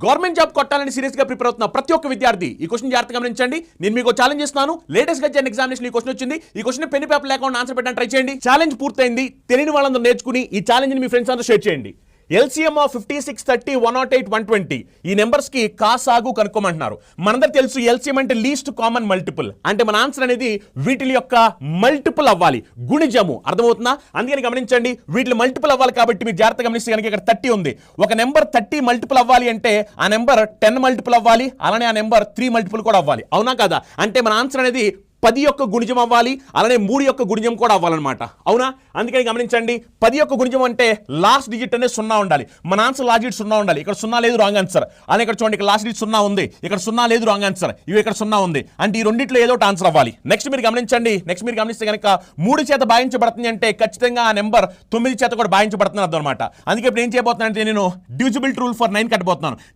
Government job కొట్టాలని serious గా prepare అవుతున్న ప్రతి ఒక్క విద్యార్థి ఈ క్వశ్చన్ జాగ్రత్తగా గమనించండి. నేను మీకు ఛాలెంజ్ ఇస్తున్నాను. లేటెస్ట్ గా జరిగిన ఎగ్జామినేషన్ ఈ క్వశ్చన్ వచ్చింది. ఈ క్వశ్చన్ పెన్ పేపర్ లేకుండా ఆన్సర్ పెట్టడానికి ట్రై చేయండి. ఛాలెంజ్ పూర్తయింది. తెలియని వాళ్ళందరూ నేర్చుకుని ఈ ఛాలెంజ్ ని మీ ఫ్రెండ్స్ అందరూ షేర్ చేయండి. LCM ఆఫ్ 56, 30, 108, 120 ఈ నెంబర్స్ కి కాసాగు కనుక్కోమంటున్నారు. మనందరూ తెలుసు LCM అంటే లీస్ట్ కామన్ మల్టిపుల్. అంటే మన ఆన్సర్ అనేది వీటి యొక్క మల్టిపుల్ అవ్వాలి, గుణిజము. అర్థమవుతుందా? అందుకని గమనించండి, వీటి మల్టిపుల్ అవ్వాలి కాబట్టి మీరు జాగ్రత్తగా గమనిస్తే కనుక ఇక్కడ 30 ఉంది. ఒక నెంబర్ 30 మల్టిపుల్ అవ్వాలి అంటే ఆ నెంబర్ 10 మల్టిపుల్ అవ్వాలి, అలానే ఆ నెంబర్ 3 మల్టిపుల్ కూడా అవ్వాలి. అవునా కదా? అంటే మన ఆన్సర్ అనేది 10 యొక్క గుణిజం అవ్వాలి, అలానే 3 యొక్క గుణిజం కూడా అవ్వాలన్నమాట. అవునా? అందుకని గమనించండి, 10 యొక్క గుణిజం అంటే లాస్ట్ డిజిట్ అనేది 0 ఉండాలి. మన ఆన్సర్ లాస్ట్ డిజిట్ 0 ఉండాలి. ఇక్కడ 0 లేదు, రాంగ్ ఆన్సర్. అలానే ఇక్కడ చూడండి, ఇక్కడ లాస్ట్ డిజిట్ 0 ఉంది, ఇక్కడ 0 లేదు, రాంగ్ ఆన్సర్. ఇవి ఇక్కడ 0 ఉంది. అంటే ఈ రెండిట్లో ఏదో ఒకటి ఆన్సర్ అవ్వాలి. నెక్స్ట్ మీరు గమనిస్తే కనుక 3 చేత భాగించబడుతుంది అంటే ఖచ్చితంగా ఆ నెంబర్ 9 చేత కూడా భాగించబడుతుంది అర్థం అనమాట. అందుకే ఇప్పుడు ఏం చేయబోతున్నాను అంటే నేను డివిజిబిలిటీ రూల్ ఫర్ 9 కట్టబోతున్నాను.